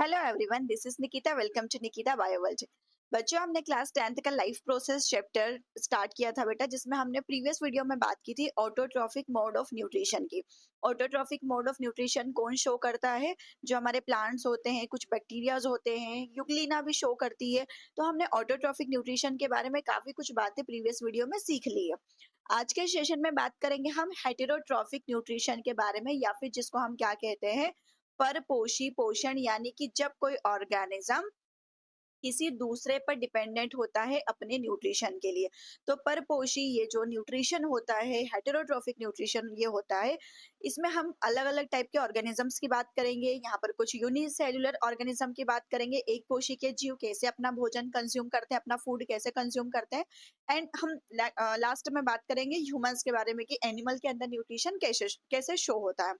Hello everyone, this is Nikita. Welcome to Nikita bio world. बच्चों, हमने class 10th का life process chapter start किया था बेटा, जिसमें हमने प्रीवियस वीडियो में बात की थी ऑटोट्रॉफिक मोड ऑफ न्यूट्रिशन की। ऑटोट्रॉफिक मोड ऑफ न्यूट्रिशन कौन शो करता है? जो हमारे प्लांट्स होते हैं, कुछ बैक्टीरियाज होते हैं, यूग्लिना भी शो करती है। तो हमने ऑटोट्रॉफिक न्यूट्रिशन के बारे में काफी कुछ बातें प्रीवियस वीडियो में सीख ली है। आज के सेशन में बात करेंगे हम हेटेरोट्रॉफिक न्यूट्रिशन के बारे में, या फिर जिसको हम क्या कहते हैं, परपोषी पोषण। यानी कि जब कोई ऑर्गेनिज्म किसी दूसरे पर डिपेंडेंट होता है अपने न्यूट्रिशन के लिए। तो परपोषी ये जो न्यूट्रिशन होता है, हेटेरोट्रॉफिक न्यूट्रिशन ये होता है। इसमें हम अलग अलग टाइप के ऑर्गेनिजम्स की बात करेंगे। यहाँ पर कुछ यूनिसेल्युलर ऑर्गेनिज्म की बात करेंगे, एक कोशी के जीव कैसे अपना भोजन कंज्यूम करते हैं, अपना फूड कैसे कंज्यूम करते हैं। एंड हम लास्ट में बात करेंगे ह्यूमंस के बारे में कि एनिमल के अंदर न्यूट्रिशन कैसे कैसे शो होता है।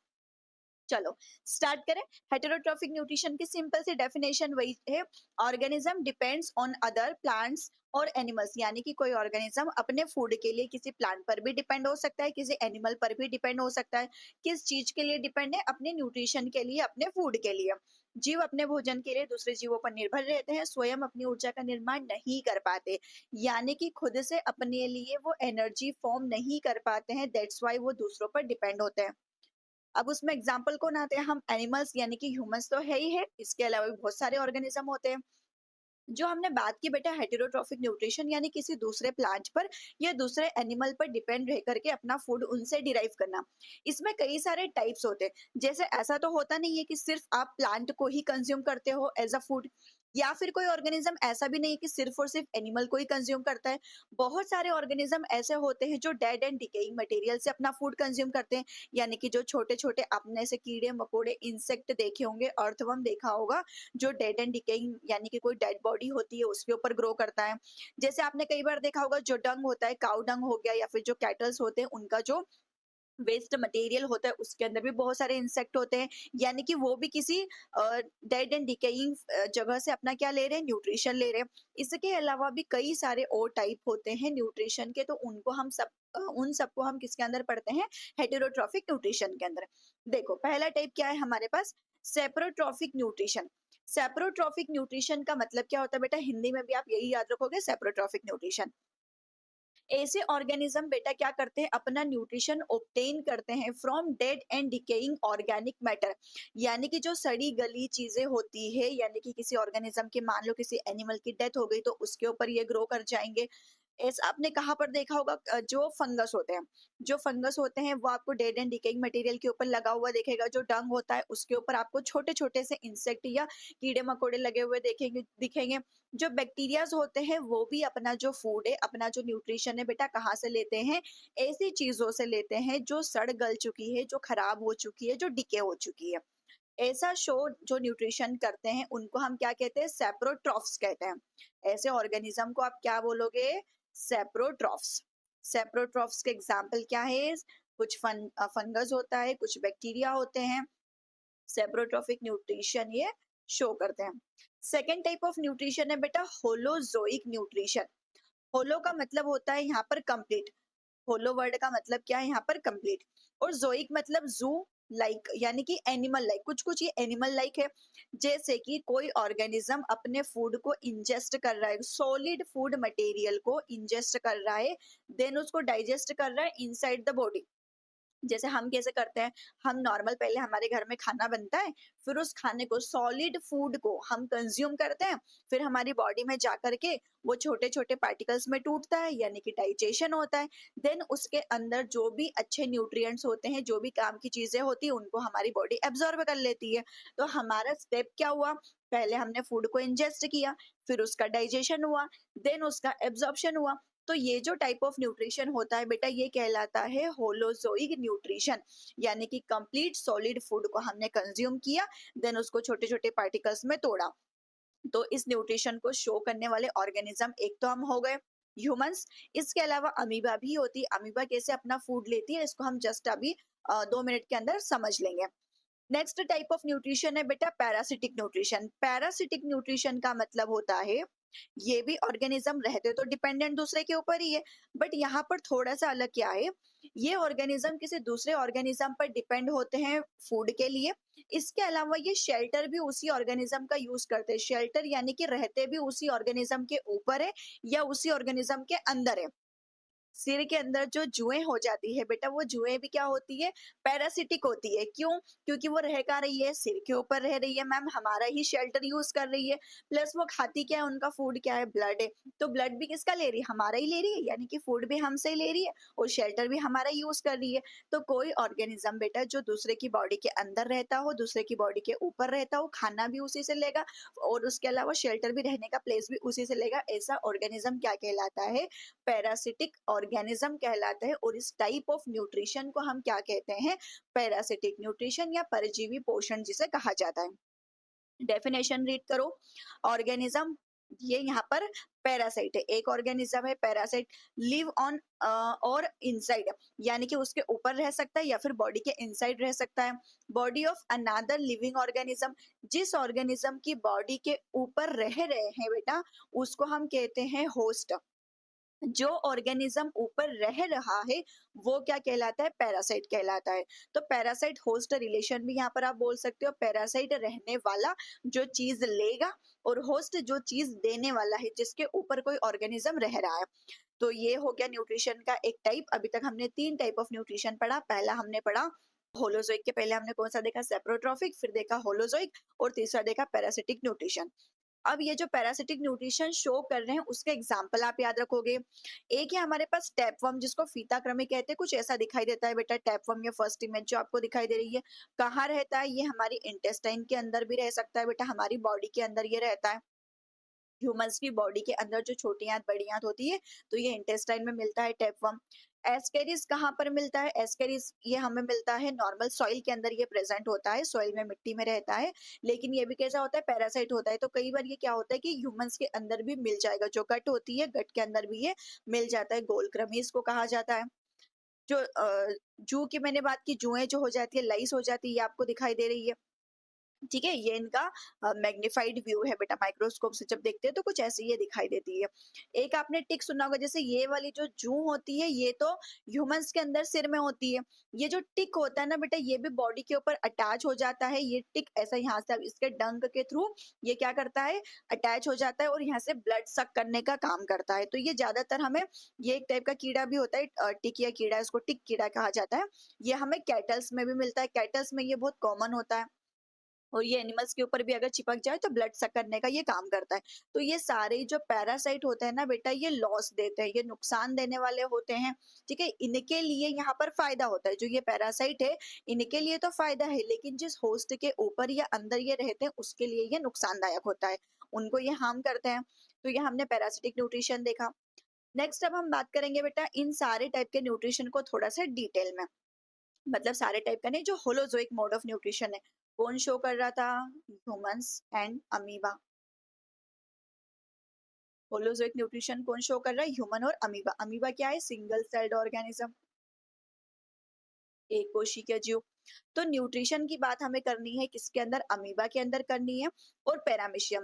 चलो स्टार्ट करें। हेटेरोट्रॉफिक न्यूट्रिशन की सिंपल सी डेफिनेशन वही है, organism depends on other plants और एनिमल्स। यानी कि कोई ऑर्गेनिज्म अपने फूड के लिए किसी प्लांट पर भी डिपेंड हो सकता है, किसी एनिमल पर भी डिपेंड हो सकता है। किस चीज के लिए डिपेंड है? अपने न्यूट्रिशन के लिए, अपने फूड के लिए। जीव अपने भोजन के लिए दूसरे जीवों पर निर्भर रहते हैं, स्वयं अपनी ऊर्जा का निर्माण नहीं कर पाते। यानी कि खुद से अपने लिए वो एनर्जी फॉर्म नहीं कर पाते हैं, दैट्स वाई वो दूसरों पर डिपेंड होते हैं। अब उसमें एग्जाम्पल कौन आते हैं? हम एनिमल्स यानी कि ह्यूमंस तो है ही है, इसके अलावा भी बहुत सारे ऑर्गेनिज्म होते हैं। जो हमने बात की बेटा हेटेरोट्रॉफिक न्यूट्रिशन, यानी किसी दूसरे प्लांट पर या दूसरे एनिमल पर डिपेंड रह करके अपना फूड उनसे डिराइव करना। इसमें कई सारे टाइप्स होते हैं। जैसे ऐसा तो होता नहीं है कि सिर्फ आप प्लांट को ही कंज्यूम करते हो एज अ फूड, या फिर कोई ऑर्गेनिज्म ऐसा भी नहीं है कि सिर्फ और सिर्फ एनिमल को ही कंज्यूम करता है। बहुत सारे ऑर्गेनिज्म ऐसे होते हैं जो डेड एंड डिकेइंग मटेरियल से अपना फूड कंज्यूम करते हैं। यानी कि जो छोटे छोटे अपने से कीड़े मकोड़े इंसेक्ट देखे होंगे, अर्थवर्म देखा होगा, जो डेड एंड डिकेइंग यानी कि कोई डेड बॉडी होती है उसके ऊपर ग्रो करता है। जैसे आपने कई बार देखा होगा, जो डंग होता है, काउ डंग हो गया, या फिर जो कैटल्स होते हैं उनका जो वेस्ट मटेरियल होता है उसके अंदर भी बहुत सारे इंसेक्ट होते हैं। यानी कि वो भी किसी डेड एंड डिकेइंग जगह से अपना क्या ले रहे हैं? न्यूट्रिशन ले रहे हैं। इसके अलावा भी कई सारे और टाइप होते हैं न्यूट्रिशन के, तो उनको हम सब उन सबको हम किसके अंदर पढ़ते हैं? हेटेरोट्रॉफिक न्यूट्रिशन के अंदर। देखो पहला टाइप क्या है हमारे पास? Saprotrophic nutrition. सेप्रोट्रॉफिक न्यूट्रिशन का मतलब क्या होता है बेटा? हिंदी में भी आप यही याद रखोगे, सेप्रोट्रॉफिक न्यूट्रिशन। ऐसे ऑर्गेनिज्म बेटा क्या करते हैं? अपना न्यूट्रिशन ऑब्टेन करते हैं from dead and decaying organic matter. यानी कि जो सड़ी गली चीजें होती है, यानी कि किसी ऑर्गेनिज्म की, मान लो किसी एनिमल की डेथ हो गई तो उसके ऊपर ये ग्रो कर जाएंगे। ऐसा आपने कहाँ पर देखा होगा? जो फंगस होते हैं, जो फंगस होते हैं वो आपको डेड एंड डिकेइंग मटेरियल के ऊपर लगा हुआ देखेगा। जो डंग होता है उसके ऊपर आपको छोटे छोटे से इंसेक्ट या कीड़े मकोड़े लगे हुए देखेंगे दिखेंगे। जो बैक्टीरियाज होते हैं वो भी अपना जो फूड है, अपना जो न्यूट्रिशन है बेटा, कहाँ से लेते हैं? ऐसी चीजों से लेते हैं जो सड़ गल चुकी है, जो खराब हो चुकी है, जो डिके हो चुकी है। ऐसा शो जो न्यूट्रिशन करते हैं उनको हम क्या कहते हैं? सेप्रोट्रॉफ्स कहते हैं। ऐसे ऑर्गेनिज्म को आप क्या बोलोगे? सेप्रोट्रॉफ्स। सेप्रोट्रॉफ्स के एग्जाम्पल क्या है? कुछ फंगस होता है, कुछ बैक्टीरिया होते हैं। सेप्रोट्रॉफिक न्यूट्रिशन ये शो करते हैं। सेकेंड टाइप ऑफ न्यूट्रिशन है बेटा होलोजोइक न्यूट्रिशन। होलो का मतलब होता है यहाँ पर कंप्लीट। होलो वर्ड का मतलब क्या है यहाँ पर? कंप्लीट। और जोइक मतलब जू लाइक, यानी कि एनिमल लाइक। कुछ कुछ ये एनिमल लाइक है। जैसे कि कोई ऑर्गेनिज्म अपने फूड को इंजेस्ट कर रहा है, सॉलिड फूड मटेरियल को इंजेस्ट कर रहा है, देन उसको डाइजेस्ट कर रहा है इनसाइड द बॉडी। जैसे हम कैसे करते हैं? हम नॉर्मल पहले हमारे घर में खाना बनता है, फिर उस खाने को, सॉलिड फूड को हम कंज्यूम करते हैं, फिर हमारी बॉडी में जा करके वो छोटे छोटे पार्टिकल्स में टूटता है, यानी कि डाइजेशन होता है। देन उसके अंदर जो भी अच्छे न्यूट्रिएंट्स होते हैं, जो भी काम की चीजें होती है, उनको हमारी बॉडी एब्जॉर्ब कर लेती है। तो हमारा स्टेप क्या हुआ? पहले हमने फूड को इंजेस्ट किया, फिर उसका डाइजेशन हुआ, देन उसका एब्जॉर्प्शन हुआ। तो ये जो टाइप ऑफ न्यूट्रिशन होता है बेटा, ये कहलाता है होलोजोइक न्यूट्रिशन। यानी कि कंप्लीट सॉलिड फूड को हमने कंज्यूम किया, देन उसको छोटे छोटे पार्टिकल्स में तोड़ा। तो इस न्यूट्रिशन को शो करने वाले ऑर्गेनिज्म एक तो हम हो गए ह्यूमंस। इसके अलावा अमीबा भी होती है। अमीबा कैसे अपना फूड लेती है इसको हम जस्ट अभी 2 मिनट के अंदर समझ लेंगे। नेक्स्ट टाइप ऑफ न्यूट्रिशन है बेटा पैरासिटिक न्यूट्रिशन। पैरासिटिक न्यूट्रिशन का मतलब होता है, ये भी ऑर्गेनिज्म रहते तो डिपेंडेंट दूसरे के ऊपर ही है, बट यहाँ पर थोड़ा सा अलग क्या है? ये ऑर्गेनिज्म किसी दूसरे ऑर्गेनिज्म पर डिपेंड होते हैं फूड के लिए। इसके अलावा ये शेल्टर भी उसी ऑर्गेनिज्म का यूज करते हैं। शेल्टर यानी कि रहते भी उसी ऑर्गेनिज्म के ऊपर है या उसी ऑर्गेनिज्म के अंदर है। सिर के अंदर जो जुएँ हो जाती है बेटा, वो जुएँ भी क्या होती है? पैरासिटिक होती है। क्यों? क्योंकि वो रह कहाँ रही है? सिर के ऊपर रह रही है मैम, हमारा ही शेल्टर यूज़ कर रही है। प्लस वो खाती क्या है? उनका फूड क्या है? ब्लड है। तो ब्लड भी किसका ले रही है? हमारा ही ले रही है, यानी कि फूड भी हमसे ही ले रही है और शेल्टर भी हमारा ही यूज़ कर रही है। तो कोई ऑर्गेनिज़्म बेटा जो दूसरे की बॉडी के अंदर रहता हो, दूसरे की बॉडी के ऊपर रहता हो, खाना भी उसी से लेगा और उसके अलावा शेल्टर भी, रहने का प्लेस भी उसी से लेगा, ऐसा ऑर्गेनिज़्म क्या कहलाता है? पैरासिटिक ऑर्गेनिज्म कहलाता है। और इस टाइप ऑफ न्यूट्रिशन को हम क्या कहते हैं? पैरासिटिक न्यूट्रिशन या परजीवी पोषण जिसे कहा जाता है। डेफिनेशन रीड करो। ऑर्गेनिज्म, ये यहाँ पर पैरासाइट है। एक ऑर्गेनिज्म है पैरासाइट, लिव ऑन और इनसाइड, यानी कि उसके ऊपर रह सकता है या फिर बॉडी के इनसाइड रह सकता है। Body of another living organism, जिस ऑर्गेनिज्म की बॉडी के ऊपर रह रहे हैं बेटा, उसको हम कहते हैं होस्ट। जो ऑर्गेनिज्म ऊपर रह रहा है वो क्या कहलाता है? पैरासाइट कहलाता है। तो पैरासाइट होस्ट रिलेशन भी यहाँ पर आप बोल सकते हो। पैरासाइट रहने वाला जो चीज लेगा और होस्ट जो चीज देने वाला है, जिसके ऊपर कोई ऑर्गेनिज्म रह रहा है। तो ये हो गया न्यूट्रिशन का एक टाइप। अभी तक हमने 3 टाइप ऑफ न्यूट्रिशन पढ़ा। पहला हमने पढ़ा होलोजोइक, के पहले हमने कौन सा देखा? सेप्रोट्रॉफिक, फिर देखा होलोजोइक और तीसरा देखा पैरासिटिक न्यूट्रिशन। अब ये जो पैरासिटिक न्यूट्रिशन शो कर रहे हैं उसके एग्जाम्पल आप याद रखोगे। एक है हमारे पास टैपवर्म, जिसको फीता कृमि कहते हैं। कुछ ऐसा दिखाई देता है बेटा टैपवर्म, या फर्स्ट इमेज जो आपको दिखाई दे रही है। कहाँ रहता है? ये हमारी इंटेस्टाइन के अंदर भी रह सकता है बेटा, हमारी बॉडी के अंदर ये रहता है। ह्यूमंस की बॉडी के अंदर जो छोटी आंत बड़ी आंत होती है, तो ये इंटेस्टाइन में मिलता है टैपवर्म। एस्केरिस कहाँ पर मिलता है? एस्केरिस ये हमें मिलता है नॉर्मल सॉइल के अंदर, ये प्रेजेंट होता है, सॉइल में, मिट्टी में रहता है। लेकिन ये भी कैसा होता है? पैरासाइट होता है। तो कई बार ये क्या होता है कि ह्यूमंस के अंदर भी मिल जाएगा। जो गट होती है, गट के अंदर भी ये मिल जाता है। गोलक्रमी इसको कहा जाता है। जो जू की मैंने बात की, जुएं जो हो जाती है, लाइस हो जाती है, ये आपको दिखाई दे रही है। ठीक है, ये इनका मैग्नीफाइड व्यू है बेटा। माइक्रोस्कोप से जब देखते हैं तो कुछ ऐसी ये दिखाई देती है। एक आपने टिक सुना होगा, जैसे ये वाली जो जू होती है, ये तो ह्यूमंस के अंदर सिर में होती है। ये जो टिक होता है ना बेटा, ये भी बॉडी के ऊपर अटैच हो जाता है। ये टिक ऐसा यहाँ से, अब इसके डंक के थ्रू ये क्या करता है? अटैच हो जाता है और यहाँ से ब्लड सक करने का काम करता है। तो ये ज्यादातर हमें, ये एक टाइप का कीड़ा भी होता है, टिक या कीड़ा, इसको टिक कीड़ा कहा जाता है। ये हमें कैटल्स में भी मिलता है। कैटल्स में ये बहुत कॉमन होता है और ये एनिमल्स के ऊपर भी अगर चिपक जाए तो ब्लड सक करने का ये काम करता है। तो ये सारे जो पैरासाइट होते हैं ना बेटा, ये लॉस देते हैं, ये नुकसान देने वाले होते हैं। ठीक है, इनके लिए यहाँ पर फायदा होता है। जो ये पैरासाइट है, इनके लिए तो फायदा है, लेकिन जिस होस्ट के ऊपर या अंदर ये रहते हैं उसके लिए ये नुकसानदायक होता है, उनको ये हार्म करते हैं। तो ये हमने पैरासिटिक न्यूट्रिशन देखा। नेक्स्ट अब हम बात करेंगे बेटा इन सारे टाइप के न्यूट्रिशन को थोड़ा सा डिटेल में। मतलब सारे टाइप का नहीं, जो होलोजोइक मोड ऑफ न्यूट्रिशन है, कौन शो कर रहा था? Humans and amoeba. Holozoic nutrition कौन शो कर रहा है? ह्यूमन और अमीबा। अमीबा क्या है? सिंगल सेल्ड ऑर्गेनिज्म, एक कोशिकीय जीव। तो न्यूट्रिशन की बात हमें करनी है किसके अंदर? अमीबा के अंदर करनी है। और पैरामीशियम,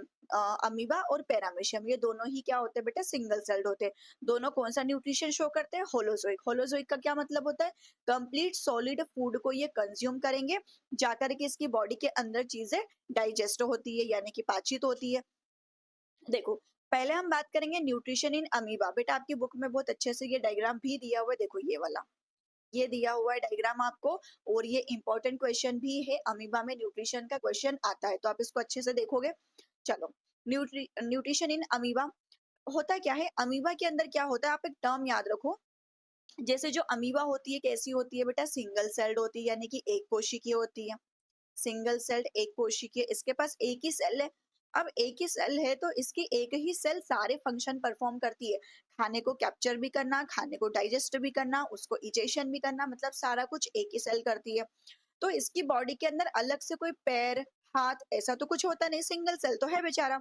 अमीबा और पैरामीशियम ये दोनों ही क्या होते हैं बेटा? सिंगल सेल्ड होते हैं। दोनों कौन सा न्यूट्रिशन शो करते हैं? होलोजोइक। होलोजोइक का क्या मतलब होता है? कंप्लीट सॉलिड फूड को ये कंज्यूम करेंगे, जाकर के इसकी बॉडी के अंदर चीजें डाइजेस्ट होती है, यानी कि पाचित होती है। देखो, पहले हम बात करेंगे न्यूट्रिशन इन अमीबा। बेटा आपकी बुक में बहुत अच्छे से ये डायग्राम भी दिया हुआ है, देखो ये वाला, ये दिया हुआ है डायग्राम आपको। और ये इंपॉर्टेंट क्वेश्चन भी है, अमीबा में न्यूट्रिशन का क्वेश्चन आता है, तो आप इसको अच्छे से देखोगे। चलो, न्यूट्रिशन इन अमीबा होता क्या है? अमीबा के अंदर क्या होता है? आप एक टर्म याद रखो। जैसे जो अमीबा होती है कैसी होती है बेटा? सिंगल सेल्ड होती है, यानी कि एक कोशिकीय होती है। सिंगल सेल्ड, एक कोशिकीय, इसके पास एक ही सेल है। अब एक ही सेल है तो इसकी एक ही सेल सारे फंक्शन परफॉर्म करती है। खाने को कैप्चर भी करना, खाने को डाइजेस्ट भी करना, उसको इजेशन भी करना, मतलब सारा कुछ एक ही सेल करती है। तो इसकी बॉडी के अंदर अलग से कोई पैर, हाथ ऐसा तो कुछ होता नहीं, सिंगल सेल तो है बेचारा।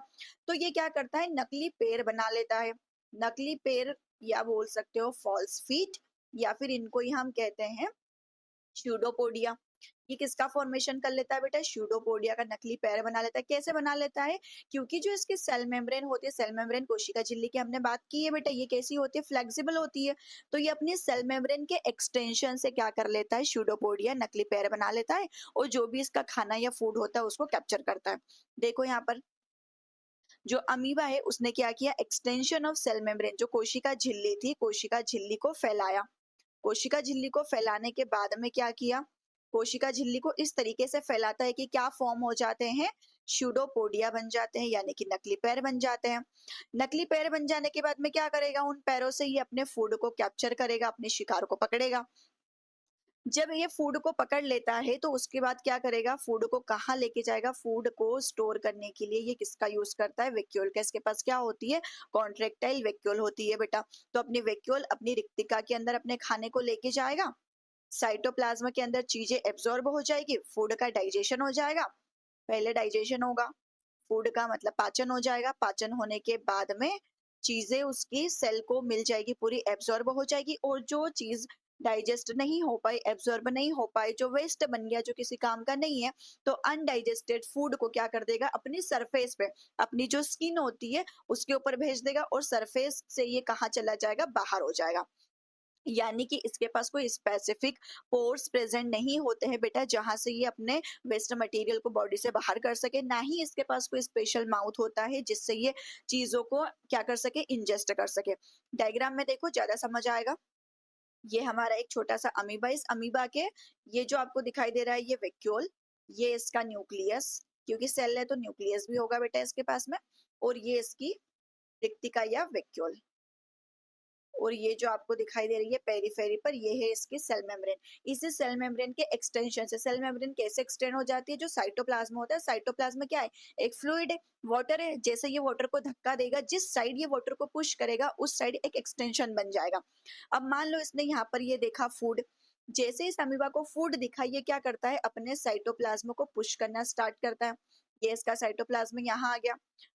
तो ये क्या करता है? नकली पैर बना लेता है। नकली पैर, या बोल सकते हो फॉल्स फीट, या फिर इनको ही हम कहते हैं स्यूडोपोडिया। ये किसका फॉर्मेशन कर लेता है बेटा? स्यूडोपोडिया का नकली पैर बना लेता है। कैसे बना लेता है? क्योंकि जो इसकी सेल मेम्ब्रेन होती है, सेल मेम्ब्रेन कोशिका झिल्ली की हमने बात की है बेटा, ये कैसी होती है? फ्लेक्सिबल होती है। तो ये अपनी सेल मेम्ब्रेन के एक्सटेंशन से क्या कर लेता है? स्यूडोपोडिया नकली पैर बना लेता है और जो भी इसका खाना या फूड होता है उसको कैप्चर करता है। देखो यहाँ पर जो अमीबा है उसने क्या किया? एक्सटेंशन ऑफ सेल मेम्ब्रेन, जो कोशिका झिल्ली थी, कोशिका झिल्ली को फैलाया। कोशिका झिल्ली को फैलाने के बाद में क्या किया? कोशिका झिल्ली को इस तरीके से फैलाता है कि क्या फॉर्म हो जाते हैं? स्यूडोपोडिया बन जाते हैं, यानी कि नकली पैर बन जाते हैं। नकली पैर बन जाने के बाद में क्या करेगा? उन पैरों से ये अपने फूड को कैप्चर करेगा, अपने शिकार को पकड़ेगा। जब ये फूड को पकड़ लेता है तो उसके बाद क्या करेगा? फूड को कहाँ लेके जाएगा? फूड को स्टोर करने के लिए ये किसका यूज करता है? वैक्यूल का। इसके पास क्या होती है? कॉन्ट्रेक्टाइल वैक्यूल होती है बेटा। तो अपनी वैक्यूल अपनी रिक्तिका के अंदर अपने खाने को लेके जाएगा, साइटोप्लाज्म के अंदर चीजें एब्जॉर्ब हो जाएगी, फूड का डाइजेशन हो जाएगा। पहले डाइजेशन होगा, फूड का मतलब पाचन हो जाएगा, पाचन होने के बाद में चीजें उसकी सेल को मिल जाएगी, पूरी एब्जॉर्ब हो जाएगी, और जो चीज डाइजेस्ट नहीं हो पाई, एब्जॉर्ब नहीं हो पाई, जो वेस्ट बन गया, जो किसी काम का नहीं है, तो अनडाइजेस्टेड फूड को क्या कर देगा? अपनी सरफेस पे, अपनी जो स्किन होती है उसके ऊपर भेज देगा, और सरफेस से ये कहाँ चला जाएगा? बाहर हो जाएगा। यानी कि इसके पास कोई स्पेसिफिक पोर्स प्रेजेंट नहीं होते हैं बेटा, जहां से ये अपने वेस्ट मटेरियल को बॉडी से बाहर कर सके। ना ही इसके पास कोई स्पेशल माउथ होता है जिससे ये चीजों को क्या कर सके? इंजेस्ट कर सके। डायग्राम में देखो, ज्यादा समझ आएगा। ये हमारा एक छोटा सा अमीबा, इस अमीबा के ये जो आपको दिखाई दे रहा है ये वैक्यूल, ये इसका न्यूक्लियस, क्योंकि सेल है तो न्यूक्लियस भी होगा बेटा इसके पास में, और ये इसकी रिक्तिका या वैक्यूल, और ये जो आपको दिखाई दे रही है पेरीफेरी पर, ये है इसकी सेल मेम्ब्रेन। इसी सेल मेम्ब्रेन के एक्सटेंशन से, सेल मेम्ब्रेन कैसे एक्सटेंड हो जाती है? जो साइटोप्लाज्म होता है, साइटोप्लाज्म क्या है? एक फ्लूइड है, वाटर है। जैसे ये वाटर को धक्का देगा, जिस साइड ये वाटर को पुश करेगा उस साइड एक एक्सटेंशन बन जाएगा। अब मान लो इसने यहाँ पर ये देखा फूड, जैसे इस अमीबा को फूड दिखा, ये क्या करता है? अपने साइटोप्लाज्म को पुश करना स्टार्ट करता है। ये इसका साइटोप्लाज्म यहाँ आ गया,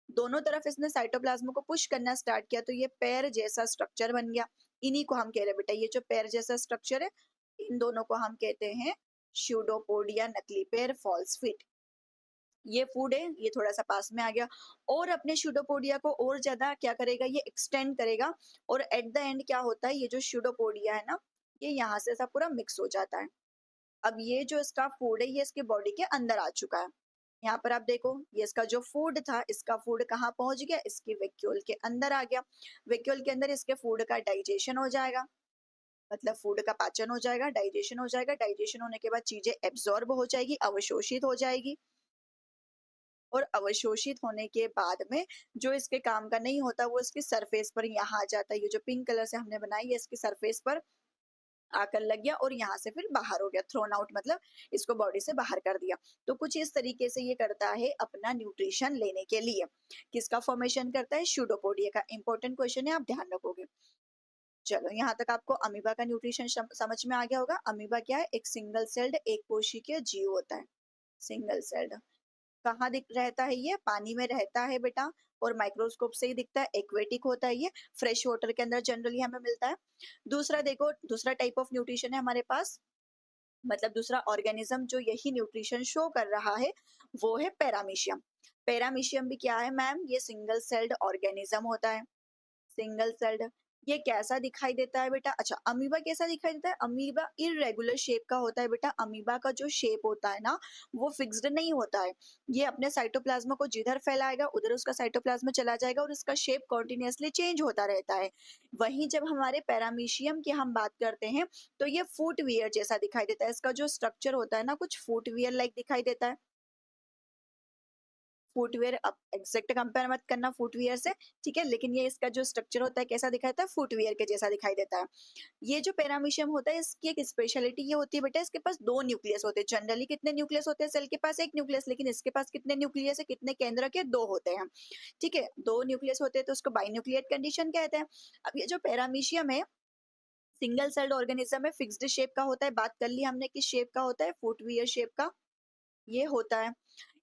दोनों तरफ इसने साइटोप्लाज्म को पुश करना स्टार्ट किया, तो ये पैर जैसा स्ट्रक्चर बन गया। इन्हीं को हम कह रहे हैं बेटा, ये जो पैर जैसा स्ट्रक्चर है, इन दोनों को हम कहते हैं स्यूडोपोडिया, नकली पैर, फॉल्स फीट। ये फूड है, ये थोड़ा सा पास में आ गया, और अपने स्यूडोपोडिया को और ज्यादा क्या करेगा? ये एक्सटेंड करेगा, और एट द एंड क्या होता है? ये जो स्यूडोपोडिया है ना, ये यहाँ से सब पूरा मिक्स हो जाता है। अब ये जो इसका फूड है, ये इसके बॉडी के अंदर आ चुका है। यहाँ पर आप देखो, ये इसका जो फूड था, इसका फूड कहाँ पहुंच गया? इसकी वैक्यूल के अंदर आ गया। वैक्यूल के अंदर इसके फूड का डाइजेशन हो जाएगा, मतलब फूड का पाचन हो जाएगा, डाइजेशन हो जाएगा। डाइजेशन होने के बाद चीजें एब्जॉर्ब हो जाएगी, अवशोषित हो जाएगी, और अवशोषित होने के बाद में जो इसके काम का नहीं होता वो इसकी सरफेस पर यहाँ आ जाता है। ये जो पिंक कलर से हमने बनाई है, इसकी सरफेस पर आकर लग गया, और यहाँ से फिर बाहर हो गया, थ्रोन आउट, मतलब इसको बॉडी से बाहर कर दिया। तो कुछ इस तरीके से ये करता है अपना न्यूट्रिशन लेने के लिए। किसका फॉर्मेशन करता है? स्यूडोपोडिया का। इंपॉर्टेंट क्वेश्चन है, आप ध्यान रखोगे। चलो, यहाँ तक आपको अमीबा का न्यूट्रिशन समझ में आ गया होगा। अमीबा क्या है? एक सिंगल सेल्ड, एक कोशिकीय जीव होता है। सिंगल सेल्ड कहाँ दिख रहता है? ये पानी में रहता है बेटा, और माइक्रोस्कोप से ही दिखता है। एक्वेटिक होता है ये, फ्रेश वाटर के अंदर जनरली हमें मिलता है। दूसरा देखो, दूसरा टाइप ऑफ न्यूट्रिशन है हमारे पास, मतलब दूसरा ऑर्गेनिज्म जो यही न्यूट्रिशन शो कर रहा है, वो है पैरामीशियम। पैरामीशियम भी क्या है मैम? ये सिंगल सेल्ड ऑर्गेनिज्म होता है। सिंगल सेल्ड, ये कैसा दिखाई देता है बेटा? अच्छा, अमीबा कैसा दिखाई देता है? अमीबा इरेगुलर शेप का होता है बेटा। अमीबा का जो शेप होता है ना, वो फिक्स्ड नहीं होता है। ये अपने साइटोप्लाज्म को जिधर फैलाएगा उधर उसका साइटोप्लाज्म चला जाएगा, और उसका शेप कॉन्टिन्यूअसली चेंज होता रहता है। वहीं जब हमारे पैरामीशियम की हम बात करते हैं, तो ये फुटवियर जैसा दिखाई देता है। इसका जो स्ट्रक्चर होता है ना, कुछ फुटवियर लाइक दिखाई देता है। फुटवियर, अब एग्जैक्ट कंपेयर मत करना फुटवियर से, ठीक है, लेकिन ये इसका जो स्ट्रक्चर होता है कैसा दिखाता है? फुटवियर के जैसा दिखाई देता है। ये जो पैरामीशियम होता है, इसकी एक स्पेशलिटी ये होती है बेटा, इसके पास दो न्यूक्लियस होते हैं। जनरली कितने न्यूक्लियस होते हैं? सेल के पास एक न्यूक्लियस, लेकिन इसके पास कितने न्यूक्लियस है? कितने केंद्र के? दो होते हैं। ठीक है, दो न्यूक्लियस होते हैं तो उसको बाइन्यूक्लिएट कंडीशन कहते हैं। अब ये जो पैरामीशियम है, सिंगल सेल्ड ऑर्गेनिज्म है, फिक्स्ड शेप का होता है। बात कर ली हमने किस शेप का होता है? फुटवियर शेप का ये होता है।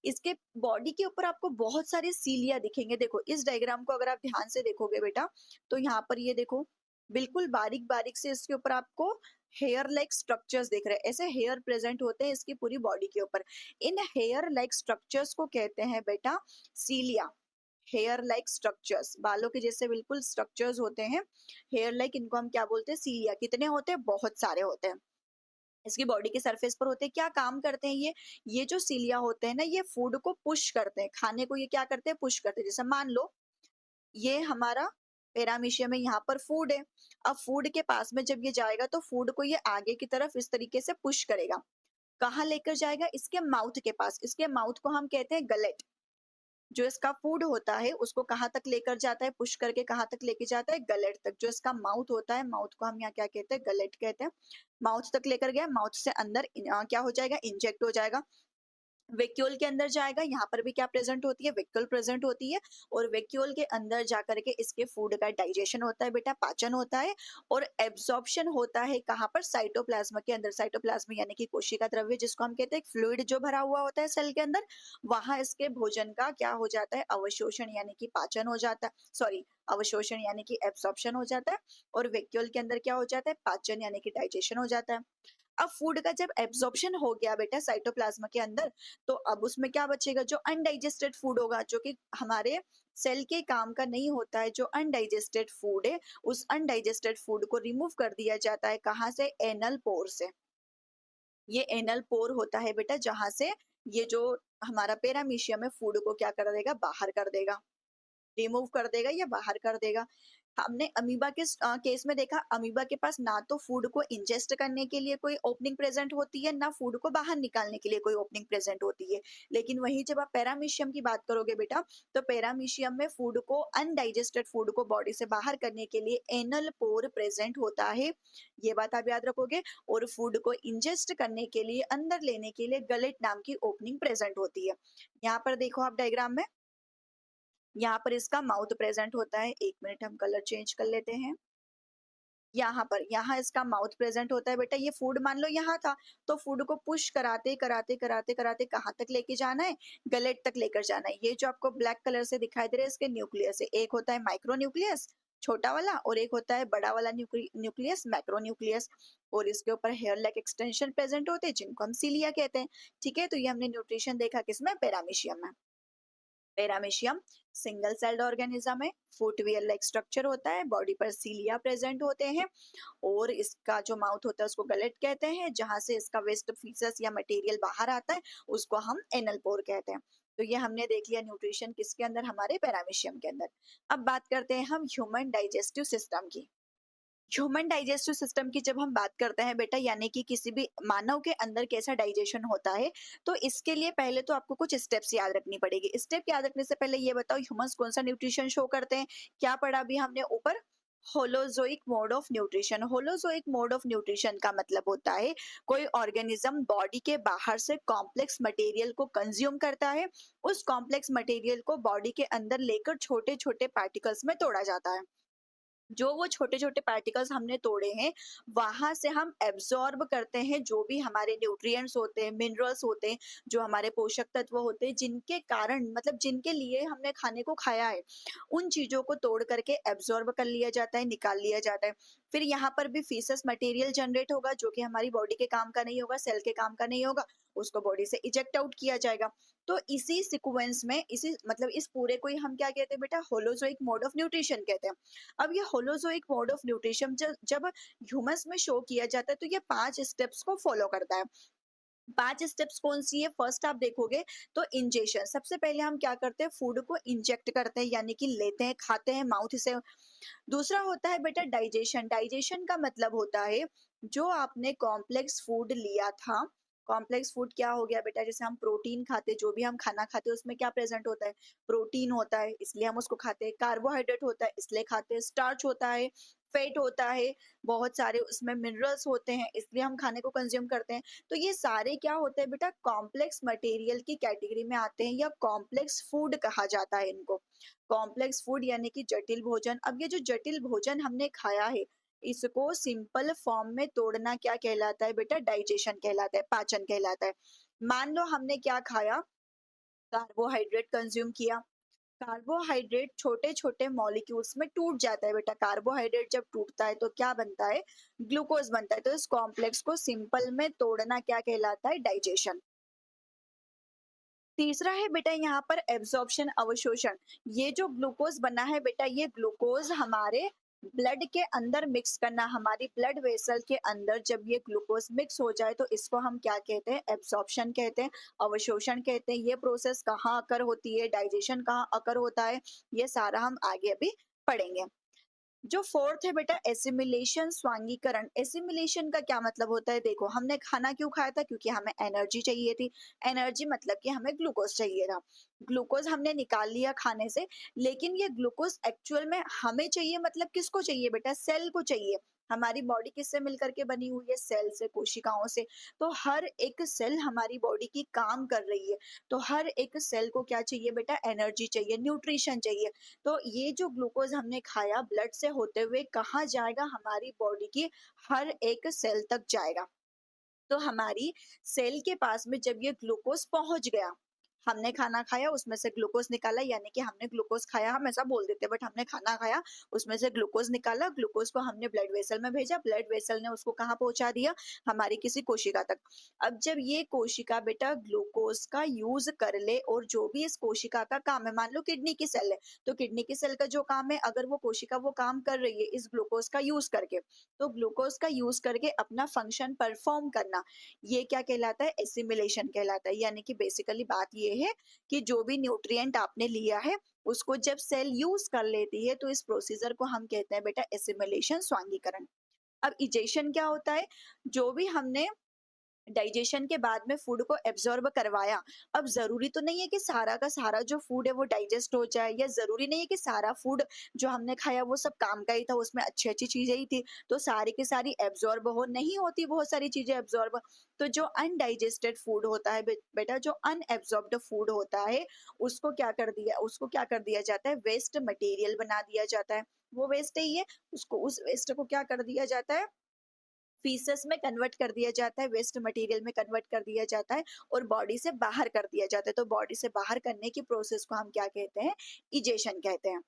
इसके बॉडी के ऊपर आपको बहुत सारे सीलिया दिखेंगे। देखो इस डायग्राम को अगर आप ध्यान से देखोगे बेटा, तो यहाँ पर ये देखो, बिल्कुल बारीक-बारीक से इसके ऊपर आपको हेयर लाइक स्ट्रक्चर्स दिख रहे हैं। ऐसे हेयर प्रेज़ेंट होते हैं इसकी पूरी बॉडी के ऊपर। इन हेयर लाइक स्ट्रक्चर्स को कहते हैं बेटा सीलिया। हेयर लाइक स्ट्रक्चर्स, बालों के जैसे बिल्कुल स्ट्रक्चर्स होते हैं। हेयर लाइक इनको हम क्या बोलते हैं? सीलिया। कितने होते हैं? बहुत सारे होते हैं। इसकी बॉडी के सरफेस पर होते हैं। क्या काम करते हैं ये? ये जो सीलिया होते हैं ना, ये फूड को पुश करते हैं। खाने को ये क्या करते हैं? पुश करते हैं। जैसे मान लो ये हमारा पैरामीशियम है, यहाँ पर फूड है। अब फूड के पास में जब ये जाएगा तो फूड को ये आगे की तरफ इस तरीके से पुश करेगा। कहाँ लेकर जाएगा? इसके माउथ के पास। इसके माउथ को हम कहते हैं गलेट। जो इसका फूड होता है उसको कहाँ तक लेकर जाता है? पुश करके कहाँ तक लेके जाता है? गलेट तक। जो इसका माउथ होता है, माउथ को हम यहाँ क्या कहते हैं? गलेट कहते हैं। माउथ तक लेकर गया, माउथ से अंदर क्या हो जाएगा? इंजेक्ट हो जाएगा। वैक्यूल के अंदर जाएगा, यहाँ पर भी क्या प्रेजेंट होती है? वैक्यूल प्रेजेंट होती है। और वैक्यूल के अंदर जाकर के इसके फूड का डाइजेशन होता है बेटा, पाचन होता है। और एब्जॉर्प्शन होता है कहाँ पर? साइटोप्लाज्म के अंदर। साइटोप्लाज्म यानी कि कोशिका द्रव्य, जिसको हम कहते हैं फ्लूइड जो भरा हुआ होता है सेल के अंदर। वहां इसके भोजन का क्या हो जाता है? अवशोषण यानी कि पाचन हो जाता है। सॉरी, अवशोषण यानी कि एब्जॉर्प्शन हो जाता है। और वैक्यूल के अंदर क्या हो जाता है? पाचन यानी कि डाइजेशन हो जाता है। अब फूड का जब एब्जॉर्प्शन हो गया बेटा साइटोप्लाज्म के अंदर, तो अब उसमें क्या बचेगा? जो अनडाइजेस्टेड फूड होगा, जो कि हमारे सेल के काम का नहीं होता है, जो अनडाइजेस्टेड फूड है, उस अनडाइजेस्टेड फूड को रिमूव कर दिया जाता है। कहाँ से? एनल पोर से। ये एनल पोर होता है बेटा, जहां से ये जो हमारा पेरामीशियम है फूड को क्या कर देगा? बाहर कर देगा। रिमूव कर देगा या बाहर कर देगा। हमने अमीबा के केस में देखा, अमीबा के पास ना तो फूड को इंजेस्ट करने के लिए कोई ओपनिंग प्रेजेंट होती है, ना फूड को बाहर निकालने के लिए कोई ओपनिंग प्रेजेंट होती है। लेकिन वहीं जब आप पैरामीशियम की बात करोगे बेटा, तो पैरामीशियम में फूड को, अनडाइजेस्टेड फूड को बॉडी से बाहर करने के लिए एनल पोर प्रेजेंट होता है। ये बात आप याद रखोगे। और फूड को इंजेस्ट करने के लिए, अंदर लेने के लिए गलेट नाम की ओपनिंग प्रेजेंट होती है। यहाँ पर देखो आप डायग्राम में, यहाँ पर इसका माउथ प्रेजेंट होता है। एक मिनट हम कलर चेंज कर लेते हैं। यहाँ पर, यहाँ इसका माउथ प्रेजेंट होता है बेटा। ये फूड मान लो यहाँ था, तो फूड को पुश कराते कराते कराते कराते कहाँ तक लेके जाना है? गलेट तक लेकर जाना है। ये जो आपको ब्लैक कलर से दिखाई दे रहा है, इसके न्यूक्लियस है। एक होता है माइक्रो न्यूक्लियस, छोटा वाला, और एक होता है बड़ा वाला न्यूक्लियस, मैक्रो न्यूक्लियस। और इसके ऊपर हेयर लाइक एक्सटेंशन प्रेजेंट होते हैं, जिनको हम सीलिया कहते हैं। ठीक है, तो ये हमने न्यूट्रिशन देखा किसमें? पैरामीशियम में। पैरामीशियम सिंगल सेल्ड ऑर्गेनिज्म है। फुटवियर लाइक स्ट्रक्चर होता है, बॉडी पर सीलिया प्रेजेंट होते हैं। और इसका जो माउथ होता है उसको गलेट कहते हैं, जहां से इसका वेस्ट फीसस या मटेरियल बाहर आता है, उसको हम एनल पोर कहते हैं। तो ये हमने देख लिया न्यूट्रिशन किसके अंदर? हमारे पैरामीशियम के अंदर। अब बात करते हैं हम ह्यूमन डाइजेस्टिव सिस्टम की। ह्यूमन डाइजेस्टिव सिस्टम की जब हम बात करते हैं बेटा, यानी कि किसी भी मानव के अंदर कैसा डाइजेशन होता है, तो इसके लिए पहले तो आपको कुछ स्टेप्स याद रखनी पड़ेगी। स्टेप याद रखने से पहले ये बताओ, ह्यूमंस कौन सा न्यूट्रिशन शो करते हैं? क्या पढ़ा अभी हमने ऊपर? Holozoic mode of nutrition. Holozoic mode of nutrition का मतलब होता है कोई ऑर्गेनिज्म बॉडी के बाहर से कॉम्प्लेक्स मटेरियल को कंज्यूम करता है, उस कॉम्प्लेक्स मटेरियल को बॉडी के अंदर लेकर छोटे छोटे पार्टिकल्स में तोड़ा जाता है। जो वो छोटे-छोटे पार्टिकल्स हमने तोड़े हैं, वहाँ से हम एब्ज़ॉर्ब करते हैं जो भी हमारे न्यूट्रिएंट्स होते हैं, मिनरल्स होते हैं, जो हमारे पोषक तत्व होते हैं, जिनके कारण, मतलब जिनके लिए हमने खाने को खाया है, उन चीज़ों को तोड़ करके एब्ज़ॉर्ब कर लिया जाता है, निकाल लिया जाता है। फिर यहाँ पर भी फीसस मटेरियल जनरेट होगा, जो कि हमारी बॉडी के काम का नहीं होगा, सेल के काम का नहीं होगा, उसको बॉडी से इजेक्ट आउट किया जाएगा। तो इसी सीक्वेंस में, इसी मतलब इस पूरे को ही हम क्या कहते हैं बेटा? होलोज़ोइक मोड ऑफ न्यूट्रिशन कहते हैं। अब ये होलोजोइक मोड ऑफ न्यूट्रिशन जब ह्यूमंस में शो किया जाता है, तो ये 5 स्टेप्स को फॉलो करता है। 5 स्टेप्स कौन सी है? फर्स्ट आप देखोगे तो इंजेशन। सबसे पहले हम क्या करते हैं? फूड को इंजेक्ट करते हैं, यानी कि लेते हैं, खाते हैं माउथ से। दूसरा होता है बेटा डाइजेशन। डाइजेशन का मतलब होता है जो आपने कॉम्प्लेक्स फूड लिया था। कॉम्प्लेक्स फूड क्या हो गया बेटा? जैसे हम प्रोटीन खाते, जो भी हम खाना खाते हैं उसमें क्या प्रेजेंट होता है? प्रोटीन होता है, इसलिए हम उसको खाते हैं। कार्बोहाइड्रेट होता है, इसलिए खाते हैं। स्टार्च होता है, फैट होता है, बहुत सारे उसमें मिनरल्स होते हैं, इसलिए हम खाने को कंज्यूम करते हैं। तो ये सारे क्या होते हैं बेटा? कॉम्प्लेक्स मटेरियल की कैटेगरी में आते हैं, या कॉम्प्लेक्स फूड कहा जाता है इनको। कॉम्प्लेक्स फूड यानी कि जटिल भोजन। अब ये जो जटिल भोजन हमने खाया है, इसको सिंपल फॉर्म में तोड़ना क्या कहलाता है बेटा? डाइजेशन कहलाता है, पाचन कहलाता है। मान लो हमने क्या खाया? कार्बोहाइड्रेट कंज्यूम किया, कार्बोहाइड्रेट छोटे छोटे मॉलिक्यूल्स में टूट जाता है बेटा। कार्बोहाइड्रेट जब टूटता है तो क्या बनता है, ग्लूकोज बनता है। तो इस कॉम्प्लेक्स को सिंपल में तोड़ना क्या कहलाता है, डाइजेशन। तीसरा है बेटा यहाँ पर एब्जॉर्प्शन, अवशोषण। ये जो ग्लूकोज बना है बेटा, ये ग्लूकोज हमारे ब्लड के अंदर मिक्स करना, हमारी ब्लड वेसल के अंदर जब ये ग्लूकोज मिक्स हो जाए तो इसको हम क्या कहते हैं, एब्जॉर्प्शन कहते हैं, अवशोषण कहते हैं। ये प्रोसेस कहाँ अकर होती है, डाइजेशन कहाँ अकर होता है, ये सारा हम आगे अभी पढ़ेंगे। जो फोर्थ है बेटा एसिमिलेशन, स्वांगीकरण। एसिमिलेशन का क्या मतलब होता है, देखो हमने खाना क्यों खाया था, क्योंकि हमें एनर्जी चाहिए थी। एनर्जी मतलब कि हमें ग्लूकोज चाहिए था। ग्लूकोज हमने निकाल लिया खाने से, लेकिन ये ग्लूकोज एक्चुअल में हमें चाहिए, मतलब किसको चाहिए बेटा, सेल को चाहिए। हमारी बॉडी किससे मिलकर के बनी हुई है, सेल से, कोशिकाओं से। तो हर एक सेल हमारी बॉडी की काम कर रही है। तो हर एक सेल को क्या चाहिए बेटा, एनर्जी चाहिए, न्यूट्रिशन चाहिए। तो ये जो ग्लूकोज हमने खाया ब्लड से होते हुए कहाँ जाएगा, हमारी बॉडी की हर एक सेल तक जाएगा। तो हमारी सेल के पास में जब ये ग्लूकोज पहुंच गया, हमने खाना खाया उसमें से ग्लूकोज निकाला, यानी कि हमने ग्लूकोज खाया, हम ऐसा बोल देते हैं बट हमने खाना खाया, उसमें से ग्लूकोज निकाला, ग्लूकोज को हमने ब्लड वेसल में भेजा, ब्लड वेसल ने उसको कहाँ पहुंचा दिया, हमारी किसी कोशिका तक। अब जब ये कोशिका बेटा ग्लूकोज का यूज कर ले, और जो भी इस कोशिका का काम है, मान लो किडनी की सेल है, तो किडनी की सेल का जो काम है, अगर वो कोशिका वो काम कर रही है इस ग्लूकोज का यूज करके, तो ग्लूकोज का यूज करके अपना फंक्शन परफॉर्म करना, ये क्या कहलाता है, एसिमिलेशन कहलाता है। यानी कि बेसिकली बात ये है कि जो भी न्यूट्रिएंट आपने लिया है उसको जब सेल यूज कर लेती है, तो इस प्रोसीजर को हम कहते हैं बेटा एसिमिलेशन, स्वांगीकरण। अब इजेशन क्या होता है, जो भी हमने डाइजेशन के बाद में फूड को एब्जॉर्ब करवाया। अब जरूरी तो नहीं है कि सारा का सारा जो फूड है वो डाइजेस्ट हो जाए, या जरूरी नहीं है कि सारा फूड जो हमने खाया वो सब काम का ही था, उसमें अच्छी अच्छी चीजें ही थी, तो सारी की सारी एब्जॉर्ब हो, नहीं होती बहुत सारी चीजें एब्जॉर्ब। तो जो अनडाइजेस्टेड फूड होता है बेटा, जो अनएब्जॉर्ब्ड फूड होता है, उसको क्या कर दिया जाता है, वेस्ट मटेरियल बना दिया जाता है। वो वेस्ट ही है, उसको उस वेस्ट को क्या कर दिया जाता है, फीसेस में कन्वर्ट कर दिया जाता है, वेस्ट मटेरियल में कन्वर्ट कर दिया जाता है, और बॉडी से बाहर कर दिया जाता है। तो बॉडी से बाहर करने की प्रोसेस को हम क्या कहते हैं, इजेशन कहते हैं।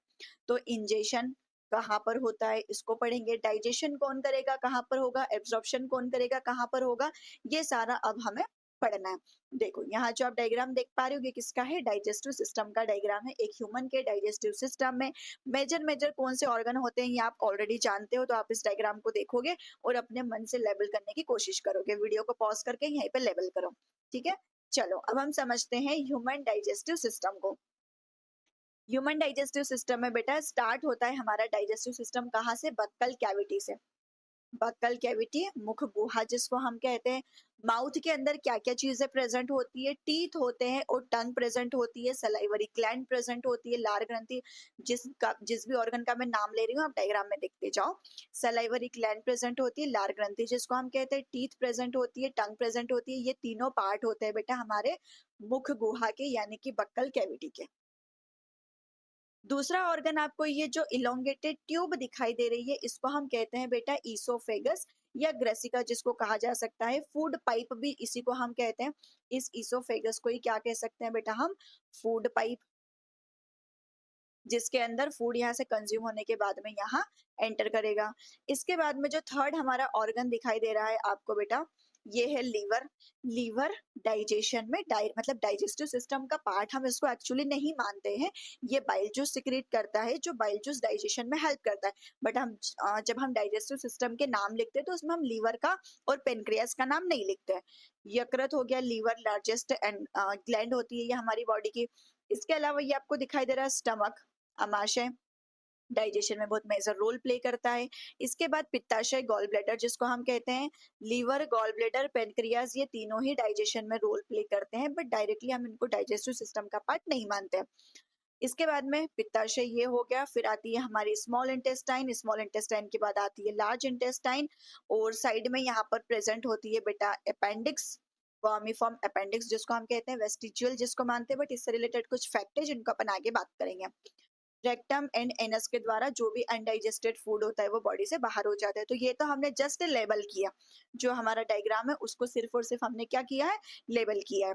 तो इंजेशन कहाँ पर होता है, इसको पढ़ेंगे। डाइजेशन कौन करेगा, कहाँ पर होगा, एब्जॉर्प्शन कौन करेगा, कहाँ पर होगा, ये सारा अब हमें पढ़ना है। देखो यहाँ जो आप डायग्राम देख पा रहे हो, ये किसका है, डाइजेस्टिव सिस्टम का डायग्राम है। एक ह्यूमन के डाइजेस्टिव सिस्टम में मेजर मेजर कौन से ऑर्गन होते हैं, ये आप ऑलरेडी जानते हो, तो आप इस डायग्राम को देखोगे और अपने मन से लेवल करने की कोशिश करोगे। वीडियो को पॉज करके यहीं पे लेवल करो, ठीक है। चलो अब हम समझते हैं ह्यूमन डाइजेस्टिव सिस्टम को। ह्यूमन डाइजेस्टिव सिस्टम में बेटा स्टार्ट होता है हमारा डाइजेस्टिव सिस्टम कहाँ से, बक्कल कैविटी से। बक्कल कैविटी, मुख गुहा जिसको हम कहते हैं। माउथ के अंदर क्या क्या चीजें प्रेजेंट होती है, टीथ होते हैं और टंग प्रेजेंट होती है, सलाइवरी ग्लैंड प्रेजेंट होती है, लार ग्रंथि, जिस भी ऑर्गन का मैं नाम ले रही हूँ आप डायग्राम में देखते जाओ। सलाइवरी ग्लैंड प्रेजेंट होती है, लार ग्रंथि जिसको हम कहते हैं, टीथ प्रेजेंट होती है, टंग प्रेजेंट होती है। ये तीनों पार्ट होते हैं बेटा हमारे मुख गुहा के, यानी कि बक्कल कैविटी के। दूसरा ऑर्गन आपको ये जो इलोंगेटेड ट्यूब दिखाई दे रही है, इसको हम कहते हैं बेटा ईसोफेगस, या ग्रेसिका जिसको कहा जा सकता है। फूड पाइप भी इसी को हम कहते हैं। इस ईसोफेगस को ही क्या कह सकते हैं बेटा हम, फूड पाइप, जिसके अंदर फूड यहाँ से कंज्यूम होने के बाद में यहाँ एंटर करेगा। इसके बाद में जो थर्ड हमारा ऑर्गन दिखाई दे रहा है आपको बेटा, ये है लीवर। लीवर डाइजेशन में मतलब डाइजेस्टिव सिस्टम का पार्ट हम इसको एक्चुअली नहीं मानते हैं। ये बाइल जूस सिक्रेट करता है, जो बाइल जूस डाइजेशन में हेल्प करता है। बट हम जब हम डाइजेस्टिव सिस्टम के नाम लिखते हैं तो उसमें हम लीवर का और पेनक्रियास का नाम नहीं लिखते हैं। यकृत हो गया, लीवर लार्जेस्ट एंड ग्लैंड होती है ये हमारी बॉडी की। इसके अलावा ये आपको दिखाई दे रहा है स्टमक, अमाशय, डाइजेशन में बहुत मेजर रोल प्ले करता है। इसके बाद पित्ताशय, गॉल ब्लैडर जिसको हम कहते हैं। लीवर, गॉल ब्लैडर, पेनक्रियाज, ये तीनों ही डाइजेशन में रोल प्ले करते हैं, बट डायरेक्टली हम इनको डाइजेस्टिव सिस्टम का पार्ट नहीं मानते हैं। इसके बाद में पित्ताशय ये हो गया, फिर आती है हमारी स्मॉल इंटेस्टाइन, स्मॉल इंटेस्टाइन के बाद आती है लार्ज इंटेस्टाइन, और साइड में यहाँ पर प्रेजेंट होती है बेटा अपेंडिक्स, वर्मिफॉर्म अपेंडिक्स जिसको हम कहते हैं, वेस्टिजुअल जिसको मानते हैं, बट इससे रिलेटेड कुछ फैक्ट है जिनको अपन आगे बात करेंगे। रेक्टम एंड एनस के द्वारा जो भी अनडाइजेस्टेड फूड होता है वो बॉडी से बाहर हो जाता है। तो ये तो हमने जस्ट लेबल किया, जो हमारा डायग्राम है उसको सिर्फ और सिर्फ हमने क्या किया है, लेबल किया है।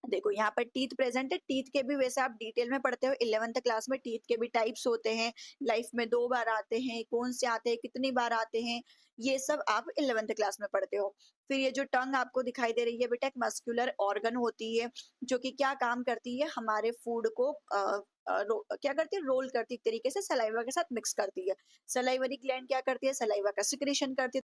देखो यहाँ पर टीथ प्रेजेंट है, टीथ के भी वैसे आप डिटेल में पढ़ते हो 11th क्लास में, टीथ के भी टाइप्स होते हैं, लाइफ में 2 बार आते हैं, कौन से आते हैं, कितनी बार आते हैं, ये सब आप 11th क्लास में पढ़ते हो। फिर ये जो टंग आपको दिखाई दे रही है बेटा, एक मस्कुलर ऑर्गन होती है, जो कि क्या काम करती है, हमारे फूड को क्या करती है, रोल करती है, एक तरीके से सलाइवा के साथ मिक्स करती है। सलाइवरी ग्लैंड क्या करती है, सलाइवा का सिक्रेशन करती है।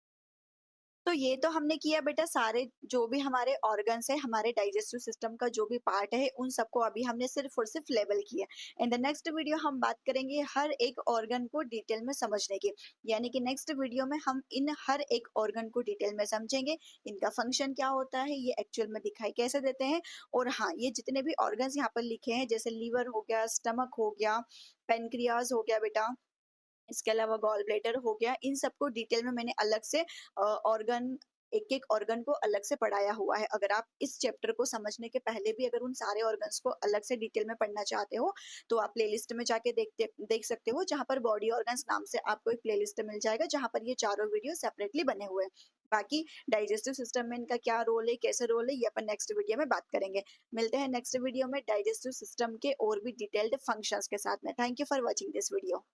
तो ये तो हमने किया बेटा, सारे जो भी हमारे ऑर्गन्स है, हमारे डाइजेस्टिव सिस्टम का जो भी पार्ट है, उन सबको अभी हमने सिर्फ और सिर्फ लेवल किया। इन द नेक्स्ट वीडियो हम बात करेंगे हर एक ऑर्गन को डिटेल में समझने की। यानी कि नेक्स्ट वीडियो में हम इन हर एक ऑर्गन को डिटेल में समझेंगे, इनका फंक्शन क्या होता है, ये एक्चुअल में दिखाई कैसे देते हैं। और हाँ, ये जितने भी ऑर्गन्स यहाँ पर लिखे हैं, जैसे लीवर हो गया, स्टमक हो गया, पेनक्रियाज हो गया बेटा, इसके अलावा गॉल ब्लैडर हो गया, इन सबको डिटेल में मैंने अलग से ऑर्गन, एक-एक ऑर्गन को अलग से पढ़ाया हुआ है। अगर आप इस चैप्टर को समझने के पहले भी अगर उन सारे ऑर्गन्स को अलग से डिटेल में पढ़ना चाहते हो, तो आप प्लेलिस्ट में जाके देख सकते हो, जहाँ पर बॉडी ऑर्गन्स नाम से आपको एक प्लेलिस्ट मिल जाएगा, जहाँ पर ये चारों वीडियो सेपरेटली बने हुए हैं। बाकी डाइजेस्टिव सिस्टम में इनका क्या रोल है, कैसे रोल है, ये अपन नेक्स्ट वीडियो में बात करेंगे। मिलते हैं नेक्स्ट वीडियो में डाइजेस्टिव सिस्टम के और भी डिटेल्ड फंक्शंस के साथ में। Thank you for watching this video.